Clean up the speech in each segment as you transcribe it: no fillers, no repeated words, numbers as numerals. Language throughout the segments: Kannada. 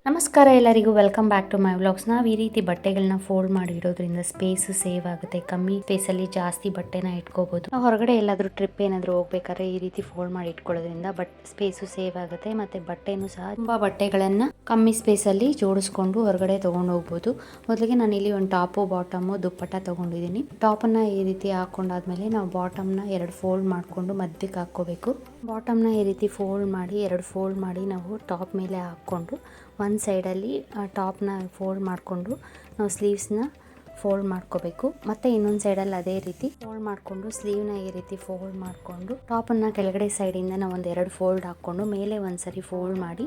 ನಮಸ್ಕಾರ ಎಲ್ಲರಿಗೂ, welcome back to my vlogs. ನಾವು ಈ ರೀತಿ ಬಟ್ಟೆಗಳನ್ನ ಫೋಲ್ಡ್ ಮಾಡಿ ಇಡೋದ್ರಿಂದ ಸ್ಪೇಸ್ ಸೇವ್ ಆಗುತ್ತೆ. ಕಮ್ಮಿ ಸ್ಪೇಸಲ್ಲಿ ಜಾಸ್ತಿ ಬಟ್ಟೆನ ಇಟ್ಕೋಬಹುದು. ನಾವು ಹೊರಗಡೆ ಎಲ್ಲಾದರೂ ಟ್ರಿಪ್ ಏನಾದರೂ ಹೋಗ್ಬೇಕಾದ್ರೆ ಈ ರೀತಿ ಫೋಲ್ಡ್ ಮಾಡಿ ಇಟ್ಕೊಳ್ಳೋದ್ರಿಂದ ಸ್ಪೇಸು ಸೇವ್ ಆಗುತ್ತೆ. ಮತ್ತೆ ಬಟ್ಟೆನೂ ಸಹ ತುಂಬಾ ಬಟ್ಟೆಗಳನ್ನ ಕಮ್ಮಿ ಸ್ಪೇಸಲ್ಲಿ ಜೋಡಿಸ್ಕೊಂಡು ಹೊರಗಡೆ ತೊಗೊಂಡು ಹೋಗ್ಬೋದು. ಮೊದಲಿಗೆ ನಾನು ಇಲ್ಲಿ ಒಂದು ಟಾಪು, ಬಾಟಮು, ದುಪ್ಪಟ್ಟ ತೊಗೊಂಡಿದ್ದೀನಿ. ಟಾಪನ್ನು ಈ ರೀತಿ ಹಾಕೊಂಡಾದ್ಮೇಲೆ ನಾವು ಬಾಟಮ್ನ 2 ಫೋಲ್ಡ್ ಮಾಡಿಕೊಂಡು ಮಧ್ಯಕ್ಕೆ ಹಾಕ್ಕೋಬೇಕು. ಬಾಟಮ್ನ ಈ ರೀತಿ ಫೋಲ್ಡ್ ಮಾಡಿ 2 ಫೋಲ್ಡ್ ಮಾಡಿ ನಾವು ಟಾಪ್ ಮೇಲೆ ಹಾಕ್ಕೊಂಡು ಒಂದು ಸೈಡಲ್ಲಿ ಟಾಪ್ನ ಫೋಲ್ಡ್ ಮಾಡಿಕೊಂಡು ನಾವು ಸ್ಲೀವ್ಸ್ನ ಫೋಲ್ಡ್ ಮಾಡ್ಕೋಬೇಕು. ಮತ್ತು ಇನ್ನೊಂದು ಸೈಡಲ್ಲಿ ಅದೇ ರೀತಿ ಫೋಲ್ಡ್ ಮಾಡಿಕೊಂಡು ಸ್ಲೀವ್ನ ಈ ರೀತಿ ಫೋಲ್ಡ್ ಮಾಡಿಕೊಂಡು ಟಾಪನ್ನು ಕೆಳಗಡೆ ಸೈಡಿಂದ ನಾವು ಒಂದು 2 ಫೋಲ್ಡ್ ಹಾಕ್ಕೊಂಡು ಮೇಲೆ ಒಂದು ಸರಿ ಫೋಲ್ಡ್ ಮಾಡಿ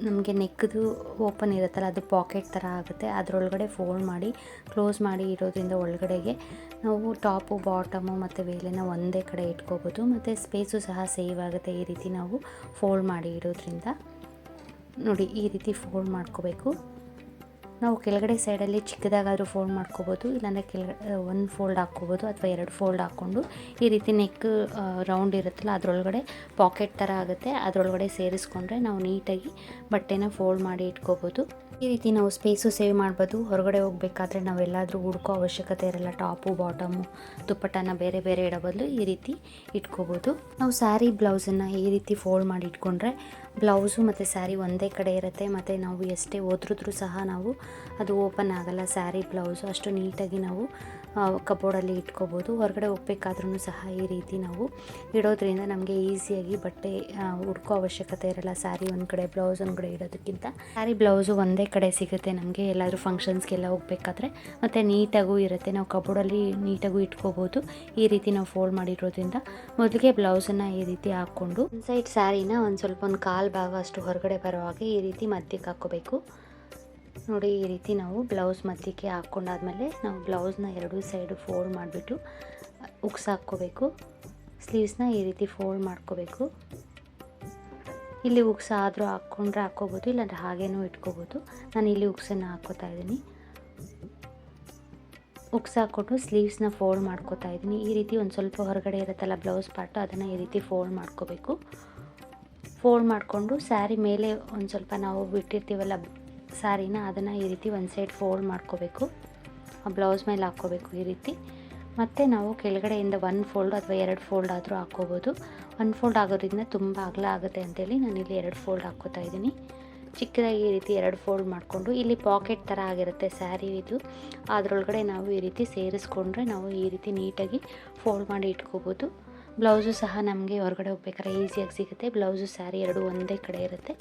ನಮಗೆ ನೆಕ್ದು ಓಪನ್ ಇರುತ್ತಲ್ಲ, ಅದು ಪಾಕೆಟ್ ಥರ ಆಗುತ್ತೆ. ಅದರೊಳಗಡೆ ಫೋಲ್ಡ್ ಮಾಡಿ ಕ್ಲೋಸ್ ಮಾಡಿ ಇರೋದ್ರಿಂದ ಒಳಗಡೆಗೆ ನಾವು ಟಾಪು, ಬಾಟಮು ಮತ್ತು ವೇಲೆನ ಒಂದೇ ಕಡೆ ಇಟ್ಕೋಬೋದು. ಮತ್ತು ಸ್ಪೇಸು ಸಹ ಸೇವ್ ಆಗುತ್ತೆ ಈ ರೀತಿ ನಾವು ಫೋಲ್ಡ್ ಮಾಡಿ ಇಡೋದ್ರಿಂದ. ನೋಡಿ, ಈ ರೀತಿ ಫೋಲ್ಡ್ ಮಾಡ್ಕೋಬೇಕು. ನಾವು ಕೆಳಗಡೆ ಸೈಡಲ್ಲಿ ಚಿಕ್ಕದಾಗಾದರೂ ಫೋಲ್ಡ್ ಮಾಡ್ಕೋಬೋದು, ಇಲ್ಲಾಂದರೆ ಕೆಳಗಡೆ 1 ಫೋಲ್ಡ್ ಹಾಕ್ಕೋಬೋದು ಅಥವಾ 2 ಫೋಲ್ಡ್ ಹಾಕ್ಕೊಂಡು ಈ ರೀತಿ ನೆಕ್ ರೌಂಡ್ ಇರುತ್ತಲ್ಲ ಅದರೊಳಗಡೆ ಪಾಕೆಟ್ ಥರ ಆಗುತ್ತೆ. ಅದರೊಳಗಡೆ ಸೇರಿಸ್ಕೊಂಡ್ರೆ ನಾವು ನೀಟಾಗಿ ಬಟ್ಟೆನ ಫೋಲ್ಡ್ ಮಾಡಿ ಇಟ್ಕೋಬೋದು. ಈ ರೀತಿ ನಾವು ಸ್ಪೇಸು ಸೇವ್ ಮಾಡ್ಬೋದು. ಹೊರಗಡೆ ಹೋಗ್ಬೇಕಾದ್ರೆ ನಾವೆಲ್ಲಾದರೂ ಹುಡ್ಕೋ ಅವಶ್ಯಕತೆ ಇರಲ್ಲ. ಟಾಪು, ಬಾಟಮು, ದುಪ್ಪಟ್ಟನ ಬೇರೆ ಬೇರೆ ಇಡೋ ಬದಲು ಈ ರೀತಿ ಇಟ್ಕೋಬೋದು. ನಾವು ಸ್ಯಾರಿ ಬ್ಲೌಸನ್ನು ಈ ರೀತಿ ಫೋಲ್ಡ್ ಮಾಡಿ ಇಟ್ಕೊಂಡ್ರೆ ಬ್ಲೌಸು ಮತ್ತು ಸ್ಯಾರಿ ಒಂದೇ ಕಡೆ ಇರುತ್ತೆ. ಮತ್ತು ನಾವು ಎಷ್ಟೇ ಒದ್ರಿದ್ರೂ ಸಹ ನಾವು ಅದು ಓಪನ್ ಆಗಲ್ಲ. ಸ್ಯಾರಿ ಬ್ಲೌಸು ಅಷ್ಟು ನೀಟಾಗಿ ನಾವು ಕಬೋರ್ಡಲ್ಲಿ ಇಟ್ಕೋಬೋದು. ಹೊರಗಡೆ ಹೋಗ್ಬೇಕಾದ್ರೂ ಸಹ ಈ ರೀತಿ ನಾವು ಇಡೋದ್ರಿಂದ ನಮಗೆ ಈಸಿಯಾಗಿ ಬಟ್ಟೆ ಹುಡ್ಕೋ ಅವಶ್ಯಕತೆ ಇರಲ್ಲ. ಸ್ಯಾರಿ ಒಂದು ಕಡೆ, ಬ್ಲೌಸ್ ಒಂದು ಕಡೆ ಇಡೋದಕ್ಕಿಂತ ಸ್ಯಾರಿ ಬ್ಲೌಸು ಒಂದೇ ಕಡೆ ಸಿಗುತ್ತೆ ನಮಗೆ ಎಲ್ಲಾದರೂ ಫಂಕ್ಷನ್ಸ್ಗೆಲ್ಲ ಹೋಗ್ಬೇಕಾದ್ರೆ. ಮತ್ತು ನೀಟಾಗೂ ಇರುತ್ತೆ, ನಾವು ಕಬೋರ್ಡಲ್ಲಿ ನೀಟಾಗೂ ಇಟ್ಕೋಬೋದು. ಈ ರೀತಿ ನಾವು ಫೋಲ್ಡ್ ಮಾಡಿರೋದ್ರಿಂದ ಮೊದಲಿಗೆ ಬ್ಲೌಸನ್ನು ಈ ರೀತಿ ಹಾಕ್ಕೊಂಡು ಒಂದು ಸೈಡ್ ಸ್ಯಾರಿನ ಒಂದು ಕಾಲು ಭಾಗ ಅಷ್ಟು ಹೊರಗಡೆ ಬರೋ ಹಾಗೆ ಈ ರೀತಿ ಮಧ್ಯಕ್ಕೆ ಹಾಕ್ಕೋಬೇಕು. ನೋಡಿ, ಈ ರೀತಿ ನಾವು ಬ್ಲೌಸ್ ಮಧ್ಯಕ್ಕೆ ಹಾಕ್ಕೊಂಡಾದ್ಮೇಲೆ ನಾವು ಬ್ಲೌಸ್ನ 2 ಸೈಡು ಫೋಲ್ಡ್ ಮಾಡಿಬಿಟ್ಟು ಉಕ್ಸ್ ಹಾಕ್ಕೋಬೇಕು. ಸ್ಲೀವ್ಸ್ನ ಈ ರೀತಿ ಫೋಲ್ಡ್ ಮಾಡ್ಕೋಬೇಕು. ಇಲ್ಲಿ ಉಕ್ಸ್ ಆದರೂ ಹಾಕ್ಕೊಂಡ್ರೆ ಹಾಕ್ಕೋಬೋದು, ಇಲ್ಲಾಂದರೆ ಹಾಗೇನೂ ಇಟ್ಕೋಬೋದು. ನಾನು ಇಲ್ಲಿ ಉಕ್ಸನ್ನು ಹಾಕ್ಕೋತಾ ಇದ್ದೀನಿ. ಉಕ್ಸ್ ಹಾಕ್ಕೊಂಡು ಸ್ಲೀವ್ಸ್ನ ಫೋಲ್ಡ್ ಮಾಡ್ಕೋತಾ ಇದ್ದೀನಿ. ಈ ರೀತಿ ಒಂದು ಸ್ವಲ್ಪ ಹೊರಗಡೆ ಇರುತ್ತಲ್ಲ ಬ್ಲೌಸ್ ಪಾರ್ಟು, ಅದನ್ನು ಈ ರೀತಿ ಫೋಲ್ಡ್ ಮಾಡ್ಕೋಬೇಕು. ಫೋಲ್ಡ್ ಮಾಡಿಕೊಂಡು ಸ್ಯಾರಿ ಮೇಲೆ ಒಂದು ಸ್ವಲ್ಪ ನಾವು ಬಿಟ್ಟಿರ್ತೀವಲ್ಲ ಸ್ಯಾರಿನ, ಅದನ್ನು ಈ ರೀತಿ ಒಂದು ಸೈಡ್ ಫೋಲ್ಡ್ ಮಾಡ್ಕೋಬೇಕು. ಆ ಬ್ಲೌಸ್ ಮೇಲೆ ಹಾಕ್ಕೋಬೇಕು ಈ ರೀತಿ. ಮತ್ತು ನಾವು ಕೆಳಗಡೆಯಿಂದ 1 ಫೋಲ್ಡ್ ಅಥವಾ 2 ಫೋಲ್ಡ್ ಆದರೂ ಹಾಕ್ಕೋಬೋದು. 1 ಫೋಲ್ಡ್ ಆಗೋದ್ರಿಂದ ತುಂಬ ಅಗಲ ಆಗುತ್ತೆ ಅಂತೇಳಿ ನಾನಿಲ್ಲಿ 2 ಫೋಲ್ಡ್ ಹಾಕ್ಕೋತಾ ಇದ್ದೀನಿ. ಚಿಕ್ಕದಾಗಿ ಈ ರೀತಿ 2 ಫೋಲ್ಡ್ ಮಾಡಿಕೊಂಡು ಇಲ್ಲಿ ಪಾಕೆಟ್ ಥರ ಆಗಿರುತ್ತೆ ಸ್ಯಾರಿ ಇದು, ಅದರೊಳಗಡೆ ನಾವು ಈ ರೀತಿ ಸೇರಿಸ್ಕೊಂಡ್ರೆ ನಾವು ಈ ರೀತಿ ನೀಟಾಗಿ ಫೋಲ್ಡ್ ಮಾಡಿ ಇಟ್ಕೋಬೋದು. ಬ್ಲೌಸು ಸಹ ನಮಗೆ ಹೊರಗಡೆ ಹೋಗ್ಬೇಕಾದ್ರೆ ಈಸಿಯಾಗಿ ಸಿಗುತ್ತೆ. ಬ್ಲೌಸು ಸ್ಯಾರಿ 2 ಒಂದೇ ಕಡೆ ಇರುತ್ತೆ.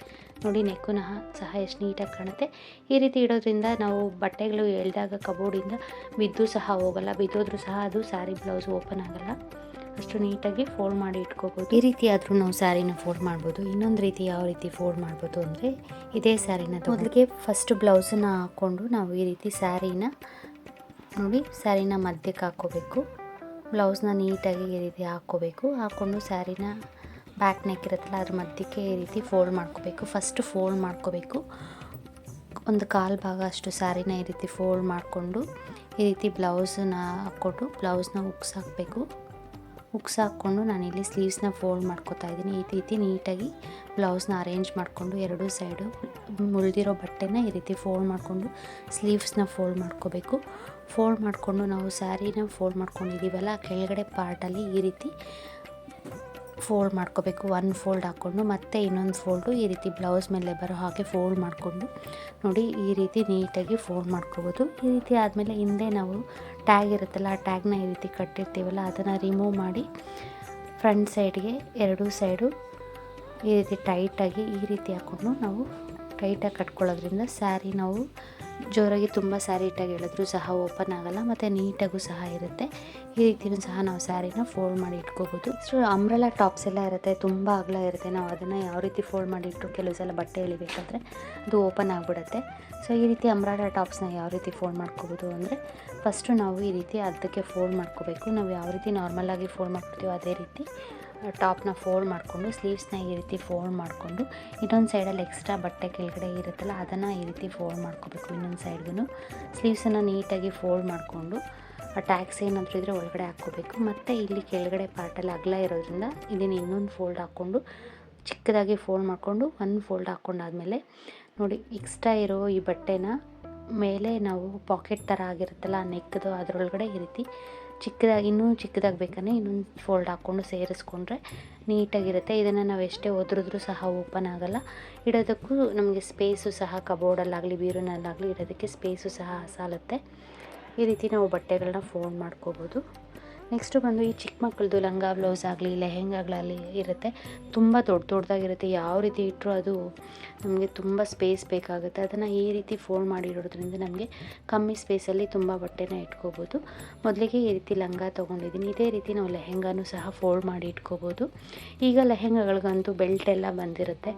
ನೋಡಿ, ನೆಕ್ಕು ಸಹ ಎಷ್ಟು ನೀಟಾಗಿ ಕಾಣುತ್ತೆ. ಈ ರೀತಿ ಇಡೋದ್ರಿಂದ ನಾವು ಬಟ್ಟೆಗಳು ಎಳೆದಾಗ ಕಬೋರ್ಡಿಂದ ಬಿದ್ದು ಸಹ ಹೋಗಲ್ಲ. ಬಿದ್ದೋದ್ರೂ ಸಹ ಅದು ಸ್ಯಾರಿ ಬ್ಲೌಸ್ ಓಪನ್ ಆಗಲ್ಲ. ಅಷ್ಟು ನೀಟಾಗಿ ಫೋಲ್ಡ್ ಮಾಡಿ ಇಟ್ಕೋಬೋದು. ಈ ರೀತಿ ಆದರೂ ನಾವು ಸ್ಯಾರಿನ ಫೋಲ್ಡ್ ಮಾಡ್ಬೋದು. ಇನ್ನೊಂದು ರೀತಿ ಯಾವ ರೀತಿ ಫೋಲ್ಡ್ ಮಾಡ್ಬೋದು ಅಂದರೆ, ಇದೇ ಸ್ಯಾರಿನ ಮೊದಲಿಗೆ ಫಸ್ಟ್ ಬ್ಲೌಸನ್ನು ಹಾಕ್ಕೊಂಡು ನಾವು ಈ ರೀತಿ ಸ್ಯಾರಿನ ಮಧ್ಯಕ್ಕೆ ಹಾಕ್ಕೋಬೇಕು. ಬ್ಲೌಸ್ನ ನೀಟಾಗಿ ಈ ರೀತಿ ಹಾಕ್ಕೊಂಡು ಸ್ಯಾರಿನ ಬ್ಯಾಕ್ ನೆಕ್ ಇರುತ್ತಲ್ಲ ಅದ್ರ ಮಧ್ಯಕ್ಕೆ ಈ ರೀತಿ ಫೋಲ್ಡ್ ಮಾಡ್ಕೋಬೇಕು. ಫಸ್ಟ್ ಫೋಲ್ಡ್ ಮಾಡ್ಕೋಬೇಕು. ಒಂದು ಕಾಲು ಭಾಗ ಅಷ್ಟು ಸ್ಯಾರಿನ ಈ ರೀತಿ ಫೋಲ್ಡ್ ಮಾಡಿಕೊಂಡು ಈ ರೀತಿ ಬ್ಲೌಸನ್ನ ಹಾಕ್ಕೊಟ್ಟು ಬ್ಲೌಸ್ನ ಉಕ್ಸ್ ಹಾಕಬೇಕು. ಉಕ್ಸ್ ಹಾಕ್ಕೊಂಡು ನಾನಿಲ್ಲಿ ಸ್ಲೀವ್ಸ್ನ ಫೋಲ್ಡ್ ಮಾಡ್ಕೋತಾ ಇದ್ದೀನಿ. ಈ ರೀತಿ ನೀಟಾಗಿ ಬ್ಲೌಸ್ನ ಅರೇಂಜ್ ಮಾಡಿಕೊಂಡು 2 ಸೈಡು ಮುಳಿದಿರೋ ಬಟ್ಟೆನ ಈ ರೀತಿ ಫೋಲ್ಡ್ ಮಾಡಿಕೊಂಡು ಸ್ಲೀವ್ಸ್ನ ಫೋಲ್ಡ್ ಮಾಡ್ಕೋಬೇಕು. ಫೋಲ್ಡ್ ಮಾಡಿಕೊಂಡು ನಾವು ಸ್ಯಾರಿನ ಫೋಲ್ಡ್ ಮಾಡ್ಕೊಂಡಿದ್ದೀವಲ್ಲ ಕೆಳಗಡೆ ಪಾರ್ಟಲ್ಲಿ ಈ ರೀತಿ ಫೋಲ್ಡ್ ಮಾಡ್ಕೋಬೇಕು. 1 ಫೋಲ್ಡ್ ಹಾಕ್ಕೊಂಡು ಮತ್ತೆ ಇನ್ನೊಂದು ಫೋಲ್ಡು ಈ ರೀತಿ ಬ್ಲೌಸ್ ಮೇಲೆ ಬರೋ ಹಾಗೆ ಫೋಲ್ಡ್ ಮಾಡಿಕೊಂಡು ನೋಡಿ ಈ ರೀತಿ ನೀಟಾಗಿ ಫೋಲ್ಡ್ ಮಾಡ್ಕೋಬೋದು. ಈ ರೀತಿ ಆದಮೇಲೆ ಹಿಂದೆ ನಾವು ಟ್ಯಾಗ್ ಇರುತ್ತಲ್ಲ, ಆ ಟ್ಯಾಗ್ನ ಈ ರೀತಿ ಕಟ್ಟಿರ್ತೀವಲ್ಲ ಅದನ್ನು ರಿಮೂವ್ ಮಾಡಿ ಫ್ರಂಟ್ ಸೈಡ್ಗೆ 2 ಸೈಡು ಈ ರೀತಿ ಟೈಟಾಗಿ ಈ ರೀತಿ ಹಾಕ್ಕೊಂಡು ನಾವು ಟೈಟಾಗಿ ಕಟ್ಕೊಳ್ಳೋದ್ರಿಂದ ಸ್ಯಾರಿ ನಾವು ಜೋರಾಗಿ ತುಂಬ ಸ್ಯಾರಿ ಇಟ್ಟಾಗಿ ಹೇಳಿದ್ರೂ ಸಹ ಓಪನ್ ಆಗಲ್ಲ ಮತ್ತು ನೀಟಾಗೂ ಸಹ ಇರುತ್ತೆ. ಈ ರೀತಿಯೂ ಸಹ ನಾವು ಸ್ಯಾರಿನ ಫೋಲ್ಡ್ ಮಾಡಿ ಇಟ್ಕೋಬೋದು. ಅಂಬ್ರೆಲಾ ಟಾಪ್ಸ್ ಎಲ್ಲ ಇರುತ್ತೆ, ತುಂಬ ಅಗಲ ಇರುತ್ತೆ. ನಾವು ಅದನ್ನು ಯಾವ ರೀತಿ ಫೋಲ್ಡ್ ಮಾಡಿ ಇಟ್ಟು ಕೆಲವು ಸಲ ಬಟ್ಟೆ ಎಳಿಬೇಕಾದ್ರೆ ಅದು ಓಪನ್ ಆಗಿಬಿಡುತ್ತೆ. ಸೊ ಈ ರೀತಿ ಅಂಬ್ರೆಲಾ ಟಾಪ್ಸ್ನ ಯಾವ ರೀತಿ ಫೋಲ್ಡ್ ಮಾಡ್ಕೋಬೋದು ಅಂದರೆ, ಫಸ್ಟು ನಾವು ಈ ರೀತಿ ಅರ್ಧಕ್ಕೆ ಫೋಲ್ಡ್ ಮಾಡ್ಕೋಬೇಕು. ನಾವು ಯಾವ ರೀತಿ ನಾರ್ಮಲಾಗಿ ಫೋಲ್ಡ್ ಮಾಡ್ಕೊತೀವೋ ಅದೇ ರೀತಿ ಟಾಪ್ನ ಫೋಲ್ಡ್ ಮಾಡಿಕೊಂಡು ಸ್ಲೀವ್ಸ್ನ ಈ ರೀತಿ ಫೋಲ್ಡ್ ಮಾಡಿಕೊಂಡು ಇನ್ನೊಂದು ಸೈಡಲ್ಲಿ ಎಕ್ಸ್ಟ್ರಾ ಬಟ್ಟೆ ಕೆಳಗಡೆ ಇರುತ್ತಲ್ಲ ಅದನ್ನು ಈ ರೀತಿ ಫೋಲ್ಡ್ ಮಾಡ್ಕೋಬೇಕು. ಇನ್ನೊಂದು ಸೈಡ್ಗೂ ಸ್ಲೀವ್ಸನ್ನು ನೀಟಾಗಿ ಫೋಲ್ಡ್ ಮಾಡಿಕೊಂಡು ಆ ಟ್ಯಾಗ್ಸ್ ಏನಾದರೂ ಇದ್ದರೆ ಒಳಗಡೆ ಹಾಕ್ಕೋಬೇಕು. ಮತ್ತು ಇಲ್ಲಿ ಕೆಳಗಡೆ ಪಾರ್ಟಲ್ಲಿ ಅಗಲ ಇರೋದ್ರಿಂದ ಇದನ್ನು ಇನ್ನೊಂದು ಫೋಲ್ಡ್ ಹಾಕ್ಕೊಂಡು ಚಿಕ್ಕದಾಗಿ ಫೋಲ್ಡ್ ಮಾಡಿಕೊಂಡು 1 ಫೋಲ್ಡ್ ಹಾಕ್ಕೊಂಡಾದ್ಮೇಲೆ ನೋಡಿ ಎಕ್ಸ್ಟ್ರಾ ಇರೋ ಈ ಬಟ್ಟೆನ ಮೇಲೆ ನಾವು ಪಾಕೆಟ್ ಥರ ಆಗಿರುತ್ತಲ್ಲ ಆ ನೆಕ್ದು ಅದರೊಳಗಡೆ ಈ ರೀತಿ ಚಿಕ್ಕದಾಗಿ ಇನ್ನೂ ಚಿಕ್ಕದಾಗಿ ಬೇಕಂದರೆ ಇನ್ನೊಂದು ಫೋಲ್ಡ್ ಹಾಕ್ಕೊಂಡು ಸೇರಿಸ್ಕೊಂಡ್ರೆ ನೀಟಾಗಿರುತ್ತೆ. ಇದನ್ನು ನಾವು ಎಷ್ಟೇ ಒದ್ರಿದ್ರೂ ಸಹ ಓಪನ್ ಆಗೋಲ್ಲ. ಇಡೋದಕ್ಕೂ ನಮಗೆ ಸ್ಪೇಸು ಸಹ ಕಬೋರ್ಡಲ್ಲಾಗಲಿ ಬೀರುನಲ್ಲಾಗಲಿ ಇಡೋದಕ್ಕೆ ಸ್ಪೇಸು ಸಹ ಸಾಲುತ್ತೆ. ಈ ರೀತಿ ನಾವು ಬಟ್ಟೆಗಳನ್ನ ಫೋಲ್ಡ್ ಮಾಡ್ಕೋಬೋದು. ನೆಕ್ಸ್ಟು ಬಂದು ಈ ಚಿಕ್ಕ ಮಕ್ಕಳದು ಲಂಗ ಬ್ಲೌಸ್ ಆಗಲಿ ಲೆಹೆಂಗಾಗಳಾಗಲಿ ಇರುತ್ತೆ, ತುಂಬ ದೊಡ್ಡದಾಗಿರುತ್ತೆ. ಯಾವ ರೀತಿ ಇಟ್ಟರೂ ಅದು ನಮಗೆ ತುಂಬ ಸ್ಪೇಸ್ ಬೇಕಾಗುತ್ತೆ. ಅದನ್ನು ಈ ರೀತಿ ಫೋಲ್ಡ್ ಮಾಡಿರೋದ್ರಿಂದ ನಮಗೆ ಕಮ್ಮಿ ಸ್ಪೇಸಲ್ಲಿ ತುಂಬ ಬಟ್ಟೆನ ಇಟ್ಕೋಬೋದು. ಮೊದಲಿಗೆ ಈ ರೀತಿ ಲಂಗ ತೊಗೊಂಡಿದ್ದೀನಿ. ಇದೇ ರೀತಿ ನಾವು ಲೆಹೆಂಗಾನು ಸಹ ಫೋಲ್ಡ್ ಮಾಡಿ ಇಟ್ಕೋಬೋದು. ಈಗ ಲೆಹೆಂಗಾಗಳಿಗಂತೂ ಬೆಲ್ಟ್ ಎಲ್ಲ ಬಂದಿರುತ್ತೆ.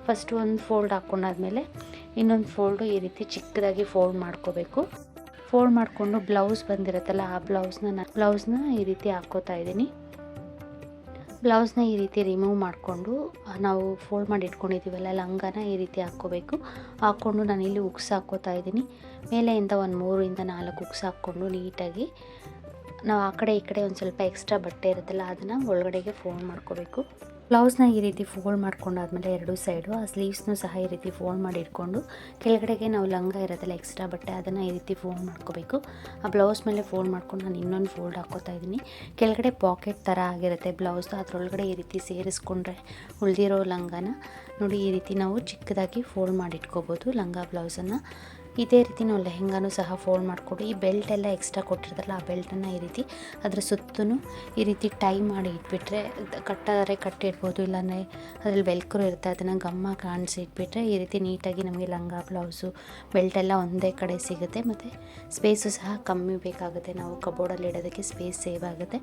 ಫಸ್ಟು ಒಂದು ಫೋಲ್ಡ್ ಹಾಕ್ಕೊಂಡಾದ್ಮೇಲೆ ಇನ್ನೊಂದು ಫೋಲ್ಡು ಈ ರೀತಿ ಚಿಕ್ಕದಾಗಿ ಫೋಲ್ಡ್ ಮಾಡ್ಕೋಬೇಕು. ಫೋಲ್ಡ್ ಮಾಡಿಕೊಂಡು ಬ್ಲೌಸ್ ಬಂದಿರುತ್ತಲ್ಲ ಆ ಬ್ಲೌಸ್ನ ಈ ರೀತಿ ಹಾಕ್ಕೋತಾ ಇದ್ದೀನಿ. ಬ್ಲೌಸ್ನ ಈ ರೀತಿ ರಿಮೂವ್ ಮಾಡಿಕೊಂಡು ನಾವು ಫೋಲ್ಡ್ ಮಾಡಿ ಇಟ್ಕೊಂಡಿದ್ದೀವಲ್ಲ ಲಂಗನ ಈ ರೀತಿ ಹಾಕ್ಕೋಬೇಕು. ಹಾಕ್ಕೊಂಡು ನಾನಿಲ್ಲಿ ಉಕ್ಸ್ ಹಾಕ್ಕೋತಾ ಇದ್ದೀನಿ. ಮೇಲೆಯಿಂದ ಒಂದು 3 ಇಂದ 4 ಉಕ್ಸ್ ಹಾಕ್ಕೊಂಡು ನೀಟಾಗಿ ನಾವು ಆ ಕಡೆ ಈ ಕಡೆ ಒಂದು ಸ್ವಲ್ಪ ಎಕ್ಸ್ಟ್ರಾ ಬಟ್ಟೆ ಇರುತ್ತಲ್ಲ ಅದನ್ನು ಒಳಗಡೆಗೆ ಫೋಲ್ಡ್ ಮಾಡ್ಕೋಬೇಕು. ಬ್ಲೌಸ್ನ ಈ ರೀತಿ ಫೋಲ್ಡ್ ಮಾಡ್ಕೊಂಡಾದ್ಮೇಲೆ ಎರಡೂ ಸೈಡು ಆ ಸ್ಲೀವ್ಸ್ನೂ ಸಹ ಈ ರೀತಿ ಫೋಲ್ಡ್ ಮಾಡಿ ಇಟ್ಕೊಂಡು ಕೆಳಗಡೆಗೆ ನಾವು ಲಂಗ ಇರೋದಲ್ಲ ಎಕ್ಸ್ಟ್ರಾ ಬಟ್ಟೆ ಅದನ್ನು ಈ ರೀತಿ ಫೋಲ್ಡ್ ಮಾಡ್ಕೋಬೇಕು. ಆ ಬ್ಲೌಸ್ ಮೇಲೆ ಫೋಲ್ಡ್ ಮಾಡ್ಕೊಂಡು ನಾನು ಇನ್ನೊಂದು ಫೋಲ್ಡ್ ಹಾಕ್ಕೋತಾ ಇದ್ದೀನಿ. ಕೆಳಗಡೆ ಪಾಕೆಟ್ ಥರ ಆಗಿರುತ್ತೆ ಬ್ಲೌಸ್ದು, ಅದರೊಳಗಡೆ ಈ ರೀತಿ ಸೇರಿಸ್ಕೊಂಡ್ರೆ ಉಳಿದಿರೋ ಲಂಗನ ನೋಡಿ ಈ ರೀತಿ ನಾವು ಚಿಕ್ಕದಾಗಿ ಫೋಲ್ಡ್ ಮಾಡಿ ಇಟ್ಕೋಬೋದು ಲಂಗ ಬ್ಲೌಸನ್ನು. ಇದೇ ರೀತಿ ನಾವು ಲೆಹೆಂಗಾನು ಸಹ ಫೋಲ್ಡ್ ಮಾಡಿಕೊಂಡು ಈ ಬೆಲ್ಟ್ ಎಲ್ಲ ಎಕ್ಸ್ಟ್ರಾ ಕೊಟ್ಟಿರ್ತಾರಲ್ಲ ಆ ಬೆಲ್ಟನ್ನು ಈ ರೀತಿ ಅದರ ಸುತ್ತೂ ಈ ರೀತಿ ಟೈ ಮಾಡಿ ಇಟ್ಬಿಟ್ರೆ ಕಟ್ಟಾದರೆ ಕಟ್ಟಿಡ್ಬೋದು, ಇಲ್ಲಾಂದರೆ ಅದರಲ್ಲಿ ವೆಲ್ಕ್ರೋ ಇರುತ್ತೆ ಅದನ್ನು ಗಮ್ಮ ಕಾಣಿಸಿ ಇಟ್ಬಿಟ್ರೆ ಈ ರೀತಿ ನೀಟಾಗಿ ನಮಗೆ ಲಂಗ ಬ್ಲೌಸು ಬೆಲ್ಟೆಲ್ಲ ಒಂದೇ ಕಡೆ ಸಿಗುತ್ತೆ. ಮತ್ತು ಸ್ಪೇಸು ಸಹ ಕಮ್ಮಿ ಬೇಕಾಗುತ್ತೆ, ನಾವು ಕಬೋರ್ಡಲ್ಲಿ ಇಡೋದಕ್ಕೆ ಸ್ಪೇಸ್ ಸೇವ್ ಆಗುತ್ತೆ.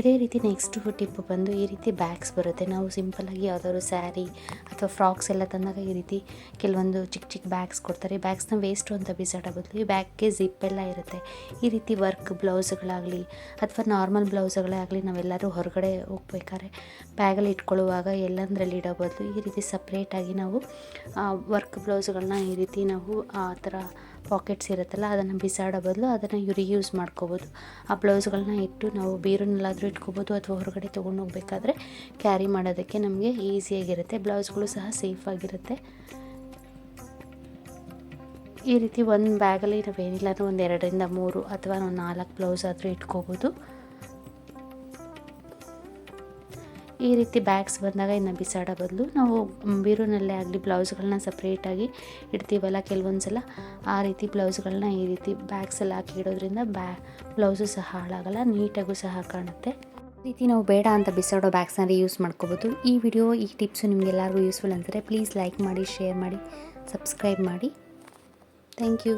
ಇದೇ ರೀತಿ ನೆಕ್ಸ್ಟ್ ಟಿಪ್ ಬಂದು ಈ ರೀತಿ ಬ್ಯಾಗ್ಸ್ ಬರುತ್ತೆ. ನಾವು ಸಿಂಪಲ್ಲಾಗಿ ಯಾವುದಾದ್ರು ಸ್ಯಾರಿ ಅಥವಾ ಫ್ರಾಕ್ಸ್ ಎಲ್ಲ ತಂದಾಗ ಈ ರೀತಿ ಕೆಲವೊಂದು ಚಿಕ್ಕ ಚಿಕ್ಕ ಬ್ಯಾಗ್ಸ್ ಕೊಡ್ತಾರೆ. ಈ ಬ್ಯಾಗ್ಸ್ನ ವೇಸ್ಟು ಅಂತ ಬಿಸಾಡೋ ಬದಲು ಈ ಬ್ಯಾಗ್ಗೆ ಜಿಪ್ ಎಲ್ಲ ಇರುತ್ತೆ. ಈ ರೀತಿ ವರ್ಕ್ ಬ್ಲೌಸ್ಗಳಾಗಲಿ ಅಥವಾ ನಾರ್ಮಲ್ ಬ್ಲೌಸ್ಗಳೇ ಆಗಲಿ ನಾವೆಲ್ಲರೂ ಹೊರಗಡೆ ಹೋಗ್ಬೇಕಾದ್ರೆ ಬ್ಯಾಗಲ್ಲಿ ಇಟ್ಕೊಳ್ಳುವಾಗ ಎಲ್ಲಂದ್ರಲ್ಲಿ ಇಡೋ ಬದಲು ಈ ರೀತಿ ಸಪ್ರೇಟಾಗಿ ನಾವು ವರ್ಕ್ ಬ್ಲೌಸ್ಗಳನ್ನ ಈ ರೀತಿ ನಾವು ಆ ಥರ ಪಾಕೆಟ್ಸ್ ಇರುತ್ತಲ್ಲ ಅದನ್ನು ಬಿಸಾಡೋ ಬದಲು ಅದನ್ನು ರಿಯೂಸ್ ಮಾಡ್ಕೋಬೋದು. ಆ ಬ್ಲೌಸ್ಗಳನ್ನ ಇಟ್ಟು ನಾವು ಬೀರುನಲ್ಲಾದರೂ ಇಟ್ಕೋಬೋದು ಅಥವಾ ಹೊರಗಡೆ ತೊಗೊಂಡೋಗ್ಬೇಕಾದ್ರೆ ಕ್ಯಾರಿ ಮಾಡೋದಕ್ಕೆ ನಮಗೆ ಈಸಿಯಾಗಿರುತ್ತೆ. ಬ್ಲೌಸ್ಗಳು ಸಹ ಸೇಫಾಗಿರುತ್ತೆ. ಈ ರೀತಿ ಒಂದು ಬ್ಯಾಗಲ್ಲಿ ನಾವೇನಿಲ್ಲ ಅಂದರೆ ಒಂದು 2 ಇಂದ 3 ಅಥವಾ 4 ಬ್ಲೌಸ್ ಆದರೂ ಇಟ್ಕೋಬೋದು. ಈ ರೀತಿ ಬ್ಯಾಗ್ಸ್ ಬಂದಾಗ ಇನ್ನು ಬಿಸಾಡೋ ಬದಲು ನಾವು ಬೀರುನಲ್ಲೇ ಆಗಲಿ ಬ್ಲೌಸ್ಗಳನ್ನ ಸಪ್ರೇಟಾಗಿ ಇಡ್ತೀವಲ್ಲ ಕೆಲವೊಂದು ಸಲ ಆ ರೀತಿ ಬ್ಲೌಸ್ಗಳನ್ನ ಈ ರೀತಿ ಬ್ಯಾಗ್ಸಲ್ಲಿ ಹಾಕಿ ಇಡೋದ್ರಿಂದ ಬ್ಲೌಸು ಸಹ ಹಾಳಾಗಲ್ಲ, ನೀಟಾಗೂ ಸಹ ಕಾಣುತ್ತೆ. ಈ ರೀತಿ ನಾವು ಬೇಡ ಅಂತ ಬಿಸಾಡೋ ಬ್ಯಾಗ್ಸ್ನ ಯೂಸ್ ಮಾಡ್ಕೋಬೋದು. ಈ ವಿಡಿಯೋ ಈ ಟಿಪ್ಸು ನಿಮಗೆಲ್ಲರಿಗೂ ಯೂಸ್ಫುಲ್ ಅಂದರೆ ಪ್ಲೀಸ್ ಲೈಕ್ ಮಾಡಿ, ಶೇರ್ ಮಾಡಿ, ಸಬ್ಸ್ಕ್ರೈಬ್ ಮಾಡಿ. Thank you.